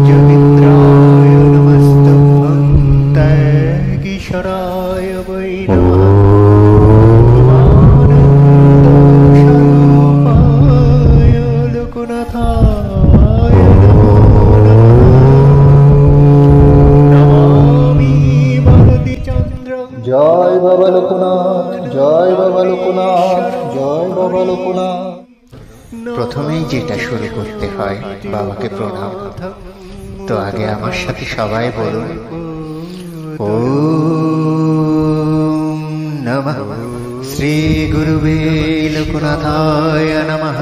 যোগীন্দ্রায় নমস্তভ্যং ত্যাগীশ্বরায় বৈ নমঃ ভুবানন্দস্বরূপায় লোকনাথায় নমামি ভারতীচন্দ্রং। জয় বাবা লোকনাথ, জয় বাবা লোকনাথ, জয় বাবা লোকনাথ। প্রথমেই যেটা শুরু করতে হয় বাবাকে প্রণাম। তো আগে আমার সাথে সবাই বলুন ওম নমঃ শ্রী গুরুবে লোকনাথায় নমঃ।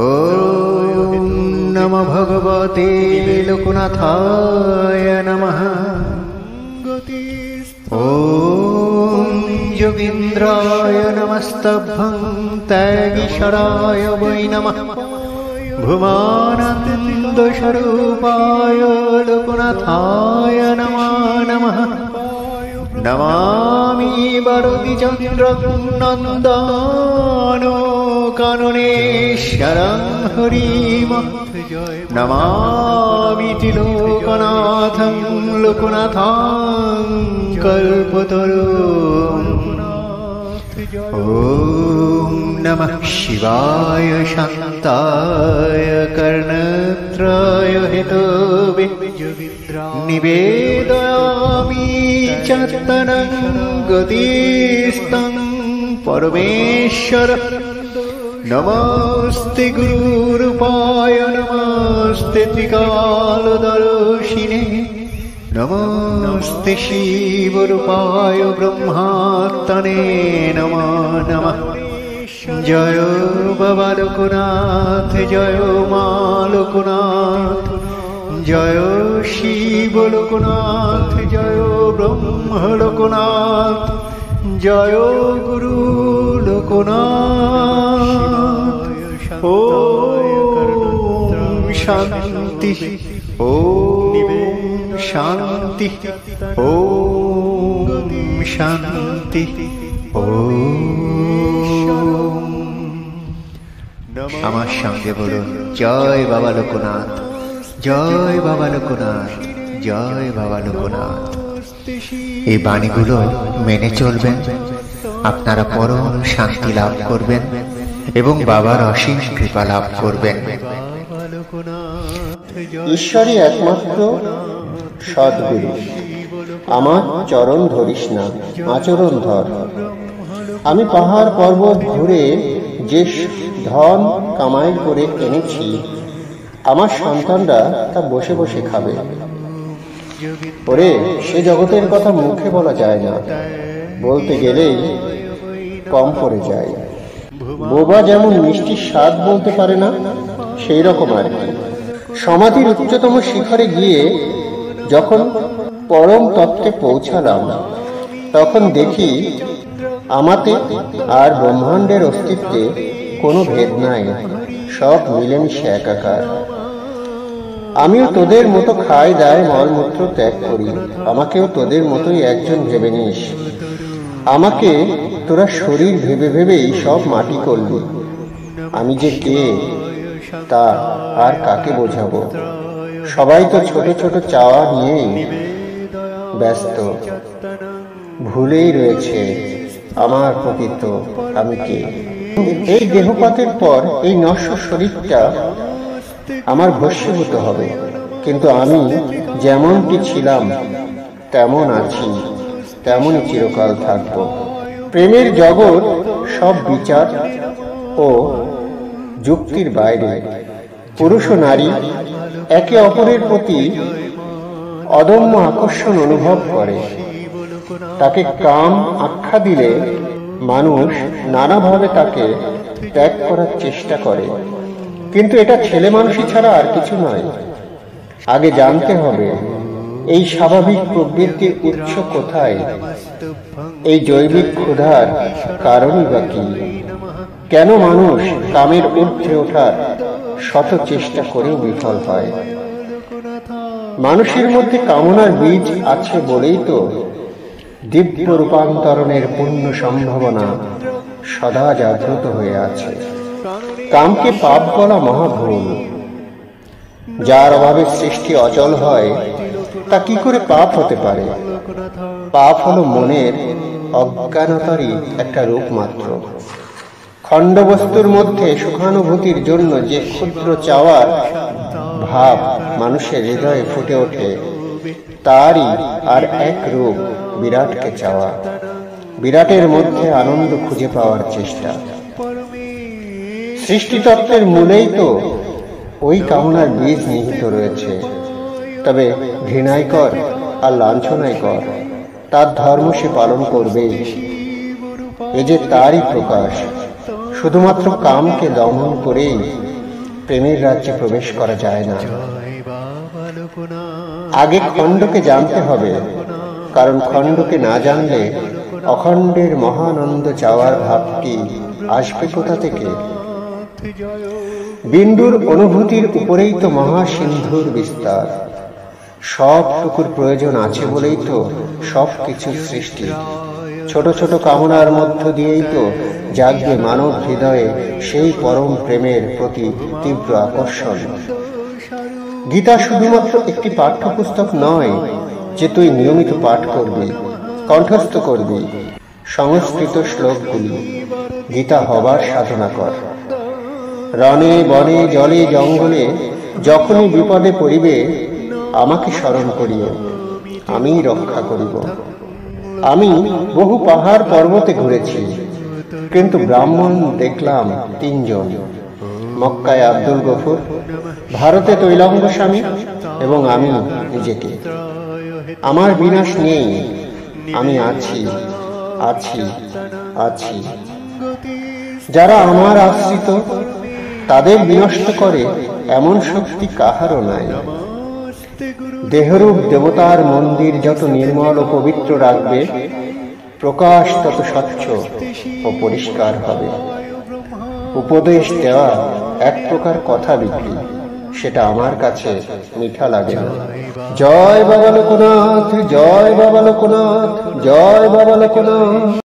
ওম নমঃ ভগবতে লোকনাথায় নমঃ। ওম যোগীন্দ্রায় নমস্তভ্যং ত্যাগীশ্বরায় বৈ নমঃ ভুবানন্দস্বরূপায় লোকনাথায় নমো নমঃ। নমামি ভারতীচন্দ্রং নন্দনো কাননেশ্বরং হরিম। নমামি ত্রিলোকনাথং লোকনাথং কল্পতরুম। ওম নমঃ শিবায় শান্তায় কর্ণত্রয় হেতবে নিবেদয়ামি চতনং গতিস্তং পরমেশ্বর। নমস্তে গুরুরূপায় নমস্তে ত্রিকালদর্শিনে নমস্তে শিবরূপায় ব্রহ্মাত্মনে নমো নমঃ। জয় বাবা লোকনাথ, জয় মা লোকনাথ, জয় শিব লোকনাথ, জয় ব্রহ্ম লোকনাথ, জয় গুরু লোকনাথ। ওম শান্তি, ওম শান্তি, ওম শান্তি, ওম। আমার সঙ্গে বলুন জয় বাবা লোকনাথ, জয় বাবা লোকনাথ, জয় বাবা লোকনাথ। এই বাণীগুলো মেনে চলবেন, আপনারা পরম শান্তি লাভ করবেন এবং বাবার অসীম কৃপা লাভ করবেন। ঈশ্বরই একমাত্র সদ্গুরু। আমার চরণ ধরিস না, আচরণ ধর। আমি পাহাড় পর্বত ঘুরে যে ধন কামাই করে এনেছি, আমার সন্তানরা তা বসে বসে খাবে। ওরে, সে জগতের কথা মুখে বলা যায় না, বলতে গেলেই কম পড়ে যায়। বোবা যেমন মিষ্টির স্বাদ বলতে পারে না, সেই রকম আর কি। সমাধির উচ্চতম শিখরে গিয়ে যখন পরম তত্ত্বে পৌঁছালাম, তখন দেখি আমাতে আর ব্রহ্মাণ্ডের অস্তিত্বে কোনো ভেদ নাই, সব মিলেমিশে একাকার। আমিও তোদের মতো খাই দায় মলমূত্র ত্যাগ করি, আমাকেও তোদের মতোই একজন ভেবে নিস। আমাকে তোরা শরীর ভেবে ভেবেই সব মাটি করলি। আমি যে কে তা আর কাকে বোঝাবো? সবাই তো ছোট ছোট চাওয়া নিয়েই ব্যস্ত, ভুলেই রয়েছে আমার প্রকৃত আমি কে। এই দেহপাতের পর এই নশ্বর শরীরটা আমার ভস্মীভূত হবে, কিন্তু আমি যেমনটি ছিলাম তেমন আছি, তেমনই চিরকাল থাকব। প্রেমের জগৎ সব বিচার ও যুক্তির বাইরে। পুরুষ ও নারী একে অপরের প্রতি অদম্য আকর্ষণ অনুভব করে। তাকে কাম আখ্যা দিলে মানুষ নানাভাবে তাকে ত্যাগ করার চেষ্টা করে, কিন্তু এটা ছেলে মানুষই ছাড়া আর কিছু নয়। আগে জানতে হবে এই স্বাভাবিক প্রবৃত্তির উৎস কোথায়, এই জৈবিক ক্ষুধার কারণই বা কি? কেন মানুষ কামের ঊর্ধ্বে ওঠার শত চেষ্টা করেও বিফল হয়? মানুষের মধ্যে কামনার বীজ আছে বলেই তো দিব্য রূপান্তরণের পূর্ণ সম্ভাবনা সদা জাগ্রত হয়ে আছে। কামকে পাপ বলা মহাভুল। যার অভাবে সৃষ্টি অচল হয় তা কি করে পাপ হতে পারে? পাপ হলো মনের অজ্ঞানতারই একটা রূপ মাত্র। খণ্ড বস্তুর মধ্যে সুখানুভূতির জন্য যে ক্ষুদ্র চাওয়ার ভাব মানুষের হৃদয়ে ফুটে ওঠে, তারই আর এক রূপ বিরাটকে চাওয়া, বিরাটের মধ্যে আনন্দ খুঁজে পাওয়ার চেষ্টা। সৃষ্টিতত্ত্বের মূলেই তো ওই কামনার বীজ নিহিত রয়েছে। তবে ঘৃণাই কর আর লাঞ্ছনাই কর, তার ধর্ম সে পালন করবেই। এ যে তারই প্রকাশ। শুধুমাত্র কামকে দমন করেই প্রেমের রাজ্যে প্রবেশ করা যায় না। আগে খণ্ডকে জানতে হবে, কারণ খণ্ডকে না জানলে অখণ্ডের মহানন্দ চাওয়ার ভাবটি আসবে কোথা থেকে? বিন্দুর অনুভূতির উপরেই তো মহাসিন্ধুর বিস্তার। সবটুকুর প্রয়োজন আছে বলেই তো সব কিছুর সৃষ্টি। ছোট ছোট কামনার মধ্য দিয়েই তো জাগবে মানব হৃদয়ে সেই পরম প্রেমের প্রতি তীব্র আকর্ষণ। গীতা শুধুমাত্র একটি পাঠ্যপুস্তক নয় যে তুই নিয়মিত পাঠ করবি, কণ্ঠস্থ করবি সংস্কৃত শ্লোকগুলি। গীতা হবার সাধনা কর। রণে বনে জলে জঙ্গলে যখনই বিপদে পড়িবে আমাকে স্মরণ করিও, আমি রক্ষা করিব। আমি বহু পাহাড় পর্বতে ঘুরেছি, কিন্তু ব্রাহ্মণ দেখলাম 3 জন। মক্কায় আব্দুল গফুর, ভারতে তৈলঙ্গ স্বামী এবং আমি নিজেকে। আমার বিনাশ নেই, আমি আছি, আছি, আছি। যারা আমার আশ্রিত তাদের বিনষ্ট করে এমন শক্তি কাহারও নাই। দেহরূপ দেবতার মন্দির যত নির্মল ও পবিত্র রাখবে, প্রকাশ তত স্বচ্ছ ও পরিষ্কার হবে। উপদেশ দেওয়া এক প্রকার কথা বিক্রি, সেটা আমার কাছে মিঠা লাগে না। জয় বাবা লোকনাথ, জয় বাবা লোকনাথ, জয় বাবা লোকনাথ।